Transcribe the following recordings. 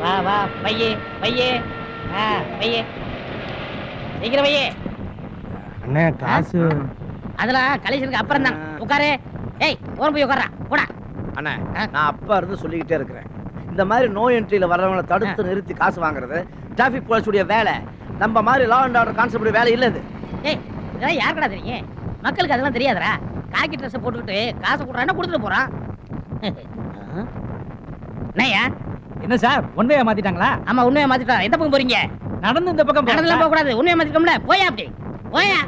வா வா பையே பையே பையே சீக்கிரம் பையே. அண்ணே காசு அதெல்லாம் கலெக்ஷனுக்கு அப்புறம் தான். உட்காரு. ஏய் ஓரம் போய் உட்கார்றா போடா. அண்ணே நான் அப்பா இருந்து சொல்லிக்கிட்டே இருக்கிறேன், இந்த மாதிரி நோ என்ட்ரியில வர்றவங்களை தடுத்து நிறுத்தி காசு வாங்குறது டிராஃபிக் போலீஸுடைய வேலை. நம்ம மாதிரி லா அண்ட் ஆர்டர் கான்ஸ்டபிள் வேலை இல்ல இது. ஏய் இதெல்லாம் யாருக்கடா தெரியும்? மக்களுக்கு அதெல்லாம் தெரியாதடா. காக்கி ட்ரெஸ் போட்டுக்கிட்டு காசு கொடுறான்னா கொடுத்துட்டு போறான். என்னய்யா? என்ன சார் ஒன்றையா மாத்திட்டாங்களா? ஆமா உண்மையா மாத்திட்டா. எந்த பக்கம் போறீங்க? நடந்து இந்த பக்கம் நடந்துலாம் போக கூடாது. உண்மையா மாத்திட்டோம்ல. போயா அப்படி போயா.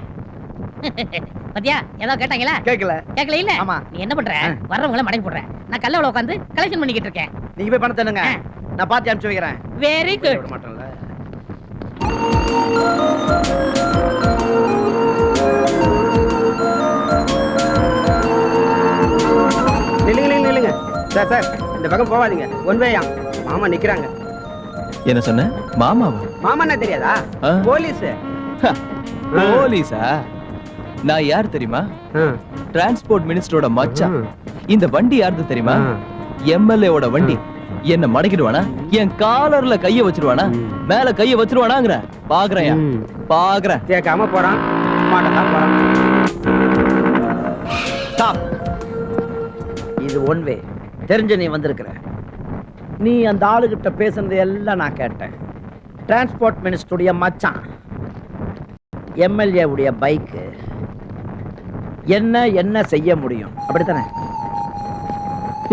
பாத்தியா ஏதோ கேட்டாங்களா? கேட்கல. கேட்கல இல்ல. ஆமா. நீ என்ன பண்ற? வர்றவங்கள மடக்கி போடுற. நான் கல்லவள உட்கார்ந்து கலெக்ஷன் பண்ணிக்கிட்டு இருக்கேன். நீங்க போய் பணத்தை என்னங்க நான் பார்த்து அனுப்பிச்சு வைக்கிறேன். Very good. விட மாட்டேன்ல. நில்லுங்க சார் சார், இந்த பக்கம் போவாதீங்க. ஒன் வேயா மாமா நிக்கிறாங்க. என்ன சொன்ன? மாமாவா? மாமா என்ன தெரியாதா? போலீஸ். போலீஸா? நான் யார் தெரியுமா? டிரான்ஸ்போர்ட் மினிஸ்டரோட மச்சான். இந்த வண்டி யாருது தெரியுமா? எம்எல்ஏ ஓட வண்டி. என்ன மடக்கிடுவானா? என் காலர்ல கைய வச்சிருவானா? மேல கைய வச்சிருவானாங்கற பாக்குறேன் பாக்குறேன். கேட்காம போறான், மாட்டதான் போறான். ஸ்டாப். இது ஒன் வே. தெரிஞ்ச நீ வந்திருக்கிற. நீ அந்த ஆளுகிட்ட பேசுனது எல்லாம் நான் கேட்டேன். டிரான்ஸ்போர்ட் மினிஸ்டருடைய மச்சான், எம்எல்ஏ உடைய பைக்கு. என்ன செய்ய முடியும்? அப்படித்தானே?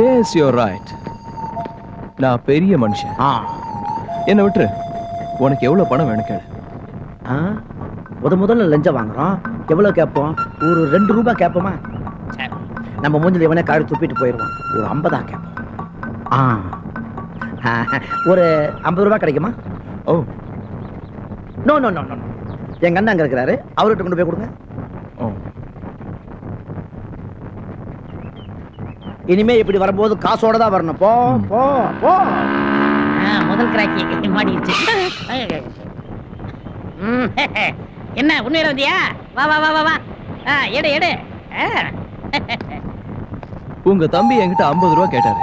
Yes you are right. நான் பெரிய மனுஷன். என்ன விட்டுரு. உனக்கு எவ்வளவு பணம் வேணும் கேளு. முதல்ல லஞ்சம் வாங்குறோம். எவ்வளவு கேட்போம்? ஒரு 2 ரூபாய் கேட்போமா? நம்ம மூஞ்சில் இவனே காரி துப்பிட்டு போயிடுவான். ஒரு 50 கேட்போம். ஒரு 50 ரூபாய் கிடைக்குமா? Oh no no no no. எங்க அண்ணன் அங்க இருக்கிறாரு, அவர்கிட்ட கொண்டு போய் கொடுங்க. இனிமே இப்படி வரும்போது காசோட தான் வரணும். போ போ போ. முதல் கிராக்கி மாட்டிடுச்சு. என்ன உண்மையில வந்தியா? வா வா வா வா வா. எடு எடு. உங்க தம்பி என்கிட்ட 50 ரூபாய் கேட்டாரு.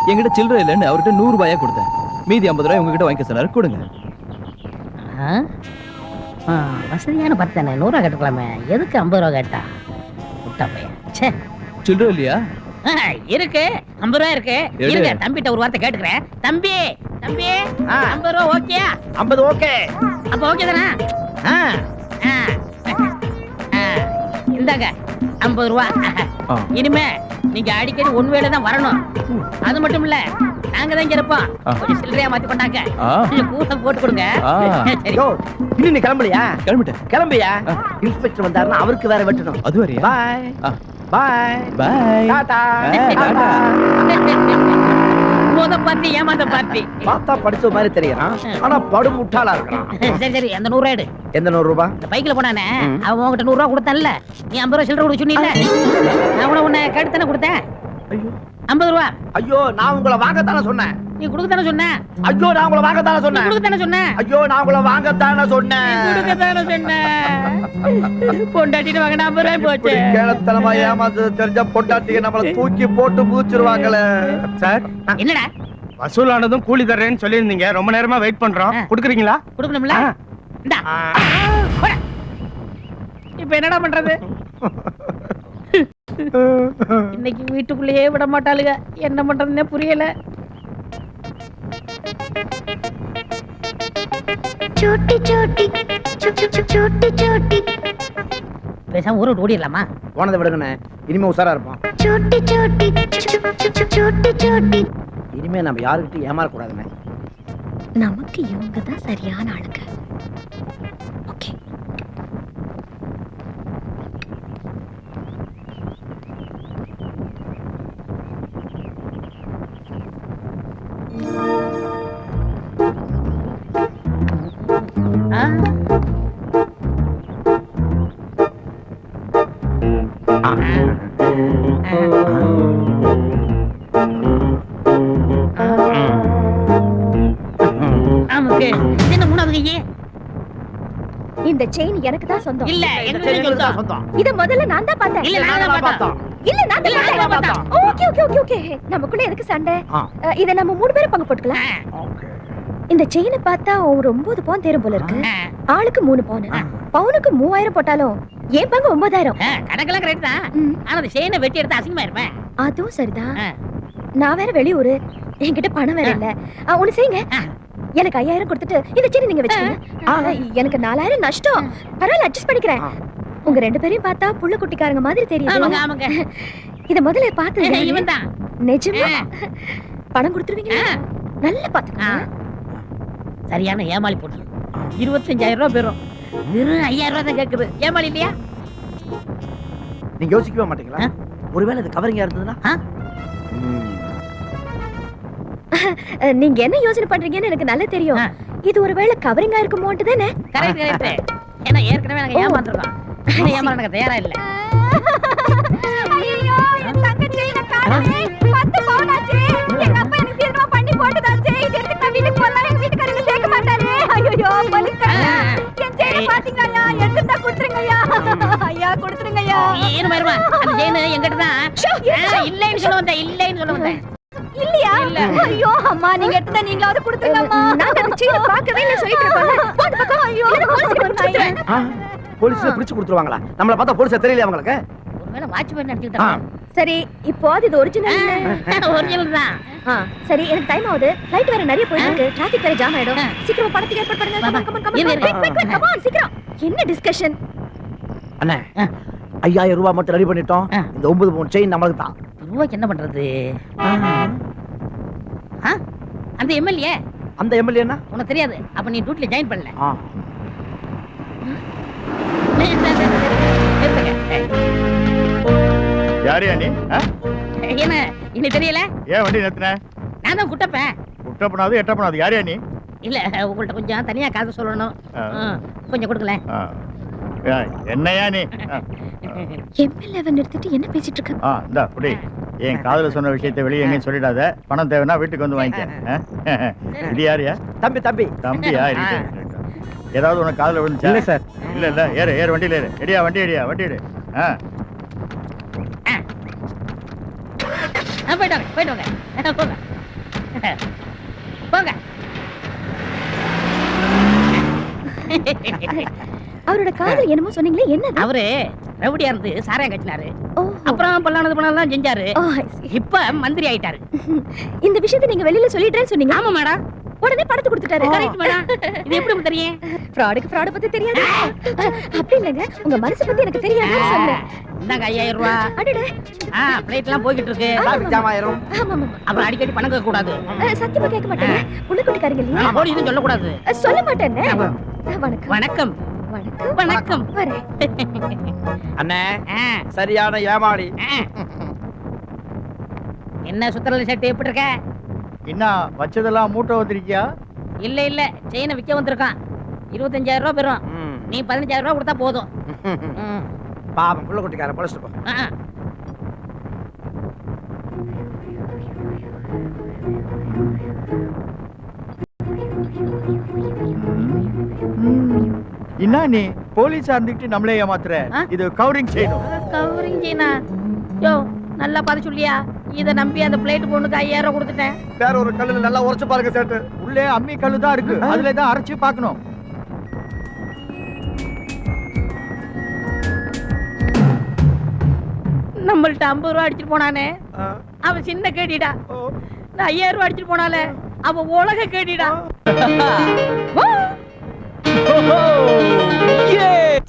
என்கிட்ட சில்லறை இல்லைன்னு அவர்கிட்ட 100 ரூபாயா கொடுத்தேன். மீதி 50 ரூபாய் உங்ககிட்ட வாங்கிக்க சொன்னாரு. கொடுங்க. வசதியான பத்தானே 100 ரூபா கேட்டுக்கலாமே. எதுக்கு 50 ரூபா கேட்டா? விட்டா பையன். சில்லறை இல்லையா? இருக்கு 50 ரூபா இருக்கு. இருங்க தம்பிட்ட ஒரு வார்த்தை கேட்டுக்கிறேன். தம்பி தம்பி 50 ரூபா ஓகேயா? 50 ஓகே. அப்ப ஓகே தானே? இந்தாங்க 50 ரூபா. இனிமே நீங்க அடிக்கடி ஒன் வேளை தான் வரணும். அது மட்டும் இல்ல, நாங்க தான் இங்க இருப்போம். கொஞ்சம் சில்லறையா மாத்தி கொண்டாங்க. கூட போட்டு கொடுங்க. சரி. இன்னும் நீ கிளம்பலையா? கிளம்பிட்டேன். கிளம்பியா? இன்ஸ்பெக்டர் வந்தாருன்னா அவருக்கு வேற வெட்டணும். அது வரையா? பாய் பாய் பாய். டாடா. மொத பார்ட்டி ஏமாந்த பார்ட்டி. பார்த்தா படிச்ச மாதிரி தெரியறான், ஆனா படு முட்டாளா இருக்கான். சரி சரி, அந்த 100 ரூபாய் எடு. எந்த 100 ரூபாய்? இந்த பைக்ல போனானே அவன் உன்கிட்ட 100 ரூபாய் கொடுத்தான்ல, நீ 50 ரூபாய் சில்லறை கொடுக்க சொன்னீல்ல, நான் கூட உன்னை கேட்டு தானே கொடுத்தேன். ஐயோ 50 ரூபாய். ஐயோ நான் உங்களை வாங்கத்தானே சொன்னேன். நீ கொடுக்க தானே சொன்ன. ஐயோ நான் உங்களை வாங்கத்தானே நீ சொன்னேன். கொடுக்க தானே சொன்ன. ஐயோ நான் உங்களை வாங்கத்தானே சொன்னேன். கொடுக்க தானே சொன்ன. பொண்டாட்டிட்டு வாங்க 50 ரூபாய் போச்சு. கேளத்தனமா ஏமாந்து தெரிஞ்ச பொண்டாட்டிக்கு நம்மள தூக்கி போட்டு பூச்சிருவாங்களே. சார் என்னடா வசூலானதும் கூலி தர்றேன்னு சொல்லியிருந்தீங்க. ரொம்ப நேரமா வெயிட் பண்றோம். கொடுக்குறீங்களா? கொடுக்கணும்ல. இந்தா. இப்ப என்னடா பண்றது? இன்னைக்கு வீட்டுக்குள்ளேயே விட மாட்டாளுங்க. என்ன பண்றதுன்னே புரியல. छोटी छोटी छोटी छोटी பேசாம ஊரை ஓடிடலாமா? போனதை விடுங்கண்ணே, இனிமே உசாரா இருப்போம். छोटी छोटी छोटी छोटी இனிமே நம்ம யாருக்கிட்டையும் ஏமாறக்கூடாதுண்ணே. நமக்கு இவங்க தான் சரியான ஆளுங்க. ஓகே இந்த செயின் எனக்கு தான் சொந்தம். இல்ல எங்களுக்கு சொந்தம். இத முதல்ல நான் தான் பார்த்தேன். இல்ல நான் தான் பார்த்தேன். இல்ல நான் இல்ல, தரேன். நான் பார்த்தேன். ஓகே ஓகே ஓகே ஓகே நமக்குள்ள எதுக்கு சண்டை? ஆ. இத நம்ம 3 பேரும் பங்கு போட்டுக்கலாம். ஓகே. இந்த செயினை பார்த்தா ஒரு 9 பவுன் தேரும் போல இருக்கு. ஆ. ஆளுக்கு 3 பவுன். பவுனுக்கு 3000 போட்டாலும் என் பங்கு 9000. கணக்கெல்லாம் கரெக்ட் தான். ஆனா அந்த செயினை வெட்டி எடுத்து அசிங்கமா இருப்பேன். அதுவும் சரிதான். ஆ. நான் வேற வெளியூரு, என்கிட்ட பணம் வேற இல்ல. ஒண்ணு செய்யுங்க, ஆ. எனக்கு 5000 கொடுத்துட்டு இந்த செயின் நீங்க வச்சுக்கோங்க. எனக்கு 4000 நஷ்டம். பரவாயில்ல, அட்ஜஸ்ட் பண்ணிக்கிறேன். உங்க 2 பேரையும் பார்த்தா புள்ள குட்டிக்காரங்க மாதிரி ஆமாங்க தெரியுது. ஆமாங்க. இத முதல்ல பார்த்து இவன் தான். நிஜமா பணம் கொடுத்துருவீங்க? நல்லா பாத்துக்கோங்க. சரியான ஏமாளி போட்டு 25,000 ரூபாய் பெறும். வெறும் 5,000 ரூபாய் தான் கேக்குது. ஏமாளி இல்லையா? நீங்க யோசிக்கவே மாட்டீங்களா? ஒருவேளை இது கவரிங்கா இருந்ததுன்னா? நீங்க என்ன யோசனை பண்றீங்கன்னு எனக்கு நல்லா தெரியும். இது ஒருவேளை கவரிங்கா இருக்குமோன்ட்டு தானே? Correct correct. ஏன்னா ஏற்கனவே நாங்க ஏமாந்துறோம். இந்த ஏமாற எனக்கு தயாரா இல்ல. ஐயோ, என் தங்க செயினை காணோமே. 10 பவுன் ஆச்சு. எங்க அப்பா எனக்கு சீக்கிரமா பண்ணி போட்டுதாச்சே. இது எடுத்து நான் வீட்டுக்கு போலாம், எங்க வீட்டுக்காரங்க சேர்க்க மாட்டாரு. ஐயோ, போலீஸ்காரங்க. என் செயினை பாத்தீங்களா? எடுத்துட்டா கொடுத்துருங்கய்யா. ஐயா, கொடுத்துருங்கய்யா. இருமா இருமா. அந்த செயின் என்கிட்ட தான். இல்லைன்னு சொல்ல வந்தேன். இல்லைன்னு சொல்ல வந்தேன். இல்லையா? ஐயோ அம்மா, நீங்க எடுத்தா நீங்களாவது கொடுத்துருங்கம்மா. நான் அந்த செயினை பார்க்கவே இல்ல சொல்லிட்டு இருப்பாங்க. போடு பக்கம். ஐயோ, போலீஸ்ல பிடிச்சு கொடுத்துருவாங்களா? நம்மள பார்த்தா போலீஸா தெரியலையா உங்களுக்கு? ஒருவேளை வாட்ச்மேன் நினைச்சிட்டான். சரி, இப்போ இது ஒரிஜினல். ஒரிஜினல் தான். சரி, எனக்கு டைம் ஆகுது. ஃளைட் வேற நிறைய போயிட்டு இருக்கு. டிராஃபிக் வேற ஜாம் ஆயிடும். சீக்கிரம் படத்துக்கு ஏற்பாடு பண்ணுங்க. கம் ஆன் சீக்கிரம். என்ன டிஸ்கஷன்? அண்ணே, 5000 ரூபாய் மட்டும் ரெடி பண்ணிட்டோம். இந்த 9 பவுன் செயின் நமக்கு தான். ரூபாய்க்கு என்ன பண்றது? அந்த எம்எல்ஏ. அந்த எம்எல்ஏன்னா உனக்கு தெரியாது. அப்ப நீ டியூட்டில ஜாயின் பண்ணல. யாரையா நீ? என்ன இன்னும் தெரியல? ஏன் வண்டி நிறுத்தின? நான் தான் குட்டப்பேன். குட்டப்பனாது எட்டப்பனாது யாரையா நீ? இல்ல, உங்கள்ட்ட கொஞ்சம் தனியா காது சொல்லணும். கொஞ்சம் கொடுக்கல. என்னையா நீ? எம்எல்ஏவை நிறுத்திட்டு என்ன பேசிட்டு இருக்க? இந்தா புடி. என் காதுல சொன்ன விஷயத்தை வெளியே எங்கேயும் சொல்லிடாத. பணம் தேவைன்னா வீட்டுக்கு வந்து வாங்கிக்க. இது யாரையா? தம்பி தம்பி தம்பியா? ஏதாவது உனக்கு காதுல விழுந்துச்சா? இல்ல சார். இல்ல இல்ல, ஏறு ஏறு, வண்டியில ஏறு. எடியா வண்டி, எடியா வண்டி எடு. போயிட்டு வாங்க, போயிட்டு வாங்க. போங்க போங்க. அவரோட காதல் என்னமோ சொன்னீங்களே, என்னது? அவரு ரவுடியா இருந்து சாராயம் கட்டினாரு. அப்புறம் பல்லானது பண்ணலாம் செஞ்சாரு. இப்ப மந்திரி ஆயிட்டாரு. இந்த விஷயத்தை நீங்க வெளியில சொல்லிட்டேன்னு சொன்னீங்க. ஆமா மேடம். உடனே படத்தை கொடுத்துட்டாரு. Correct madam. இது எப்படி உங்களுக்கு தெரியும்? ஃப்ராட் பத்தி தெரியாது. அப்படி இல்லங்க, உங்க மனசு பத்தி எனக்கு தெரியாதுன்னு சொன்னேன். இந்தாங்க 5000 ரூபாய். அடடே. பிளைட் எல்லாம் போய்கிட்டு இருக்கு. டிராஃபிக் ஜாம் ஆயிரும். ஆமா. அப்புறம் அடிக்கடி பணம் கேட்க கூடாது. சத்தியமா கேட்க மாட்டேன். புள்ளக்குட்டிக்காரங்க இல்லையா? போடி இதுன்னு சொல்ல கூடாது. சொல்ல மாட்டேன். வணக்கம். வணக்கம் வணக்கம். வணக்கம். வரேன். அண்ணே, சரியான ஏமாளி. என்ன சுத்தரல சட்டை எப்படி இருக்க? என்ன வச்சதெல்லாம் மூட்டை வந்திருக்கியா? இல்ல இல்ல, செயினை விற்க வந்திருக்கான். 25,000 ரூபாய் பெறும். நீ 15,000 ரூபாய் கொடுத்தா போதும். பாவம் புள்ள குட்டிக்கார பொழைச்சிட்டு போ. என்ன நீ போலீஸா இருந்துட்டு நம்மளே ஏமாத்துற? இது கவரிங் செய்யணும். கவரிங் செயினா? யோ, நல்லா பார்த்து சொல்லியா? இத நம்பி அந்த பிளேட் பொண்ணுக்கு 5000 ரூபாய் கொடுத்துட்டேன். வேற ஒரு கல்லுல நல்லா உரைச்சு பாருங்க சேட்டு. உள்ளே அம்மி கல்லு தான் இருக்கு. அதுல தான் அரைச்சு பார்க்கணும். நம்மள்ட்ட 50 ரூபாய் அடிச்சிட்டு போனானே, அவன் சின்ன கேடிடா. நான் 5000 ரூபாய் அடிச்சிட்டு போனாலே, அவன் உலக கேடிடா.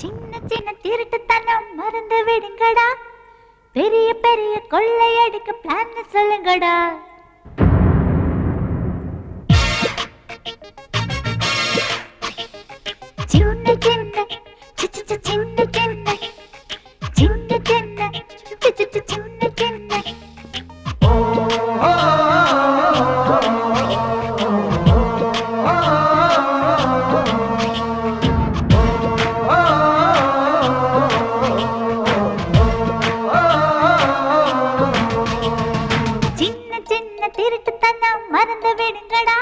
சின்ன சின்ன திருட்டுத்தனம் மறந்து விடுங்கடா. பெரிய பெரிய கொள்ளையடிக்க பிளான் சொல்லுங்கடா. சின்ன சின்ன சின்ன சின்ன சின்ன சின்ன சின்ன சின்ன சின்ன திருட்டுத்தனம் மறந்து விடுங்கடா.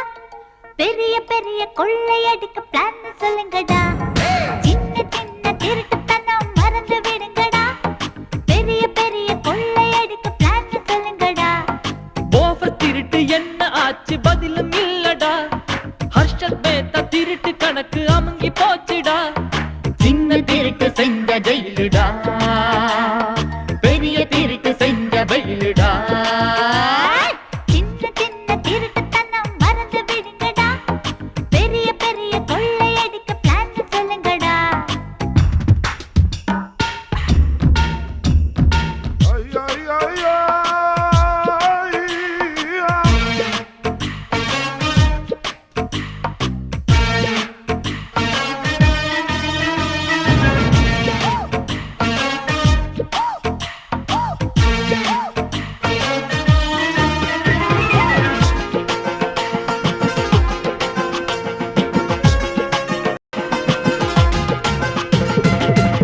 பெரிய பெரிய கொள்ளையடிக்க பிளான் சொல்லுங்கடா. சின்ன சின்ன திருட்டுத்தனம் மறந்து விடுங்கடா. பெரிய பெரிய கொள்ளை கணக்கு அமுங்கி போச்சுடா. சின்ன திருட்டு செஞ்ச ஜெயிலுடா, பெரிய திருட்டு செஞ்ச வெயிலுடா. சின்ன சின்ன திருட்டுத்தனம் மறந்து விடுங்கடா, பெரிய பெரிய கொள்ளையடிக்க பிளான் சொல்லுங்கடா.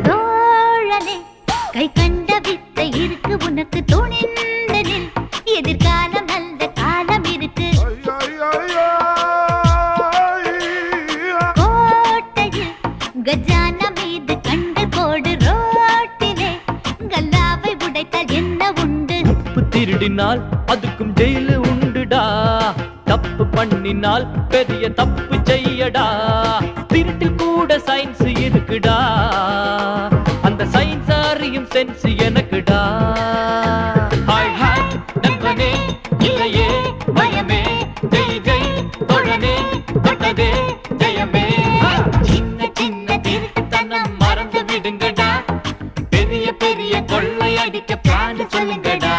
தோழனே, கை கண்ட வித்தை இருக்கு உனக்கு, துணிந்து நில், எதிர்காலம் நல்ல காலம் இருக்கு. கோட்டையில் கஜானா மீது கண்டு போடு, ரோட்டிலே கல்லாவை உடைத்தால் என்ன உண்டு? உப்பு திருடினால் அதுக்கும் ஜெயிலு உண்டுடா, தப்பு பண்ணினால் பெரிய தப்பு செய்யடா. திருட்டில் கூட சயின்ஸ் இருக்குடா, அந்த சயின்ஸ் அறியும் சென்ஸ் எனக்குடா. ஹாய் ஹாய் நண்பனே, இல்லையே பயமே, ஜெய் ஜெய் தோழனே, தொட்டதே ஜெயமே. சின்ன சின்ன திருட்டுத்தனம் மறந்து விடுங்கடா, பெரிய பெரிய கொள்ளை அடிக்க பிளான் சொல்லுங்கடா.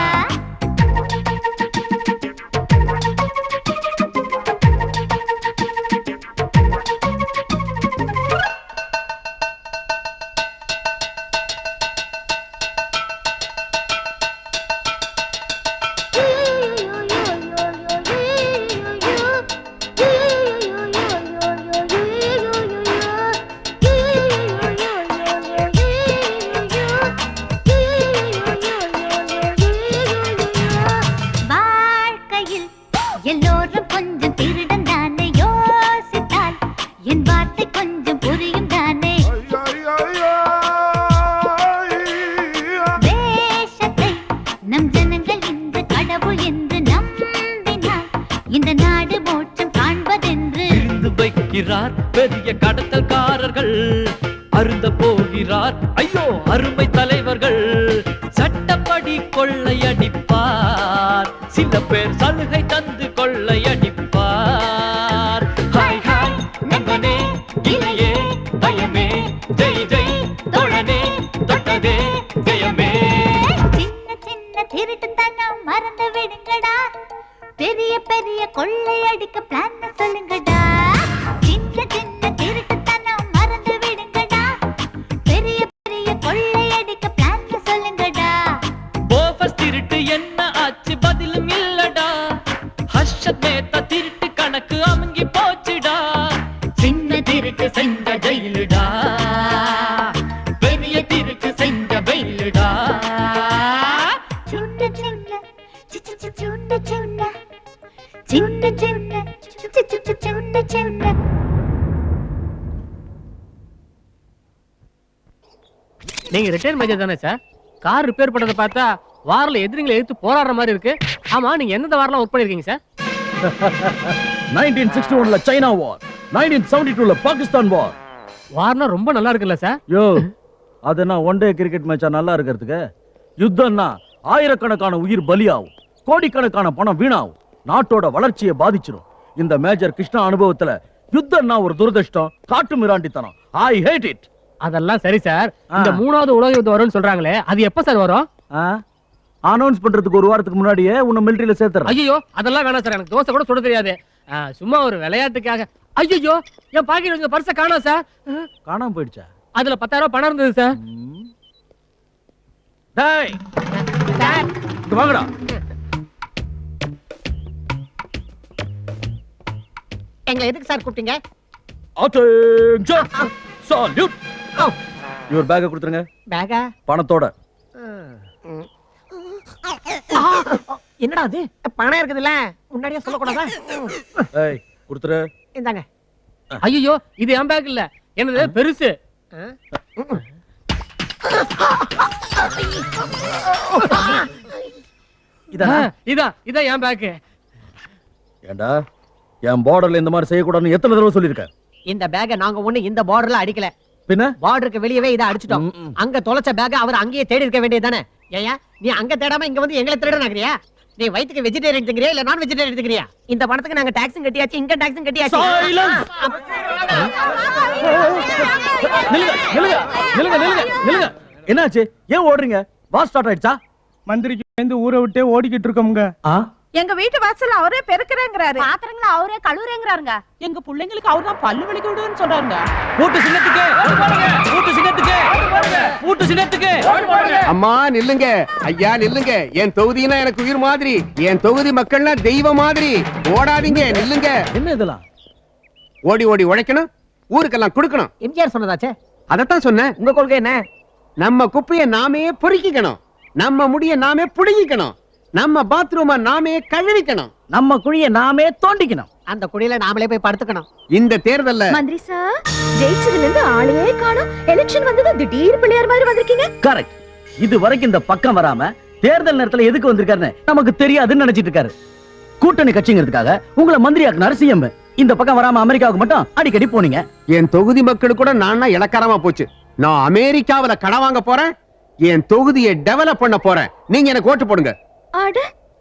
வாழ்க்கையில் எல்லோரும் கொஞ்சம் திருடன் தானே, யோசித்தால் என் வார்த்தை கொஞ்சம் புரியும் தானே. தேசத்தை நம் ஜனங்கள் இன்று கடவுள் என்று நம்பினால் இந்த நாடு மோட்சம் காண்பதென்று. இருந்து வைக்கிறார் பெரிய கடத்தல்காரர்கள், அருந்த போகிறார் ஐயோ அருமை தலைவர்கள். சட்டப்படி கொள்ளையடிப்பார், சில பேர் சலுகை தந்து கொள்ளையடிப்பார். ஹாய் ஹாய் நண்பனே, இல்லையே பயமே, ஜெய் ஜெய் தோழனே, தொட்டதே ஜெயமே. சின்ன சின்ன திருட்டுத்தனம் மறந்து விடுங்கடா, பெரிய பெரிய கொள்ளையடிக்க பிளான் சொல்லுங்கடா. சின்ன சின்ன திருட்டுத்தனம் மறந்து விடுங்கடா, பெரிய பெரிய கொள்ளையடிக்க பிளான் சொல்லுங்கடா. போஃபஸ் திருட்டு என்ன ஆச்சு பதிலும் இல்லடா, ஹர்ஷத் மேத்தா திருட்டு கணக்கு அமுங்கி போச்சுடா. சின்ன திருட்டு செஞ்ச ஜெயிலுடா, பெரிய திருட்டு செஞ்ச வெயிலுடா. சுண்ட சுண்ட சுண்ட சுண்ட சுண்ட சுண்ட சுண்ட சுண்ட சுண்ட. நீங்க ரிட்டையர் மேஜர் தானே சார்? கார் ரிப்பேர் பண்றதை பார்த்தா வாரில் எதிரிங்களை எதிர்த்து போராடுற மாதிரி இருக்கு. ஆமா, நீங்க எந்தெந்த வாரில் ஒர்க் பண்ணிருக்கீங்க சார்? 1961ல சைனா வார், 1972ல பாகிஸ்தான் வார். வார்னா ரொம்ப நல்லா இருக்குல்ல சார்? யோ, அதுனா ஒன் டே கிரிக்கெட் மேட்சா நல்லா இருக்கிறதுக்கு? யுத்தம்னா ஆயிரக்கணக்கான உயிர் பலியாகும், கோடிக்கணக்கான பணம் வீணாகும், நாட்டோட வளர்ச்சியை பாதிச்சிடும். இந்த மேஜர் கிருஷ்ணா அனுபவத்துல யுத்தம்னா ஒரு துரதிர்ஷ்டம், காட்டு மிராண்டித்தனம். ஐ ஹேட் இட். அதெல்லாம் சரி சார். இந்த 3வது உலக யுத்தம் வரும்னு சொல்றாங்களே, அது எப்ப சார் வரும்? அனௌன்ஸ் பண்றதுக்கு ஒரு வாரத்துக்கு முன்னாடியே உன்னை மிலிட்டரியில சேர்த்துறேன். ஐயோ, அதெல்லாம் வேணாம் சார், எனக்கு தோசை கூட சுட தெரியாது. சும்மா ஒரு விளையாட்டுக்காக. ஐயோ, என் பாக்கெட் பர்ஸ காணோம் சார். காணாம போயிடுச்சா? அதுல 10,000 ரூபாய் பணம் இருந்தது சார். டேய் சார், இங்க வாங்கடா. எங்களை எதுக்கு சார் கூப்பிட்டீங்க? Attention salute. இவர் பேக்க கொடுத்துருங்க. பேகா? பணத்தோட. என்னடா அது? பணம் இருக்குதுல்ல, முன்னாடியே சொல்லக்கூடாதா? ஏய், கொடுத்துரு. இந்தாங்க. ஐயோ, இது என் பேக் இல்ல, என்னது பெருசு. இதான் என் பேக். ஏண்டா, என் பார்டர்ல இந்த மாதிரி செய்யக்கூடாதுன்னு எத்தனை தடவை சொல்லியிருக்கேன்? இந்த பேக்க நாங்க ஒண்ணு இந்த பார்டர்ல அடிக்கல, பின்ன பார்டருக்கு வெளியவே இதை அடிச்சிட்டோம். ம். அங்க தொலைச்ச பேக்க அவர் அங்கேயே தேடி இருக்க வேண்டியதானே? ஏயா நீ அங்க தேடாம இங்க வந்து எங்களை திருட நகரியா? நீ வயித்துக்கு வெஜிடேரியன் எடுத்துக்கிறியா இல்ல நான் வெஜிடேரியன் எடுத்துக்கிறியா? இந்த பணத்துக்கு நாங்க டாக்ஸும் கட்டியாச்சு, இன்கம் டாக்ஸும் கட்டியாச்சு. நில்லுங்க. என்னாச்சு? ஏன் ஓடுறீங்க? வார் ஸ்டார்ட் ஆயிடுச்சா? மந்திரிக்கு சேர்ந்து ஊரை விட்டே ஓடிக்கிட்டு இருக்கோம்ங்க. எங்க வீட்டு வாசல்ல அவரே பெருக்குறேங்கறாரு, பாத்திரங்களை அவரே கழுவுறேங்கறாருங்க. எங்க பிள்ளைங்களுக்கு அவர்தான் பல்லு விளக்கி விடுன்னு சொல்றாருங்க. அம்மா நில்லுங்க, ஐயா நில்லுங்க. என் தொகுதினா எனக்கு உயிர் மாதிரி, என் தொகுதி மக்கள்னா தெய்வ மாதிரி. ஓடாதீங்க, நில்லுங்க. என்ன இதெல்லாம்? ஓடி ஓடி உழைக்கணும், ஊருக்கெல்லாம் கொடுக்கணும். எம்ஜிஆர் சொன்னதாச்சே. அதத்தான் சொன்னேன். உங்க கொள்கை என்ன? நம்ம குப்பையை நாமே பொறுக்கிக்கணும், நம்ம முடிய நாமே புடுங்கிக்கணும், நம்ம பாத்ரூமை நாமே கழுவிக்கணும், நம்ம குழிய நாமே தோண்டிக்கணும். அந்த குடியில நாமளே போய் படுத்துக்கணும். இந்த தேர்தல்ல மந்திரி சார், ஜெயிச்சதுல இருந்து ஆளையே காணோம். எலெக்ஷன் வந்தது திடீர் பிள்ளையார் மாதிரி வந்திருக்கீங்க. கரெக்ட். இது வரைக்கும் இந்த பக்கம் வராம தேர்தல் நேரத்துல எதுக்கு வந்திருக்காருன்னு நமக்கு தெரியாதுன்னு நினைச்சிட்டு இருக்காரு. கூட்டணி கட்சிங்கிறதுக்காக உங்களை மந்திரி ஆக்குனாரு சிஎம். இந்த பக்கம் வராம அமெரிக்காவுக்கு மட்டும் அடிக்கடி போனீங்க. என் தொகுதி மக்கள் கூட நான் இலக்காரமா போச்சு. நான் அமெரிக்காவில கடன் வாங்க போறேன், என் தொகுதியை டெவலப் பண்ண போறேன். நீங்க எனக்கு ஓட்டு போடுங்க. அட,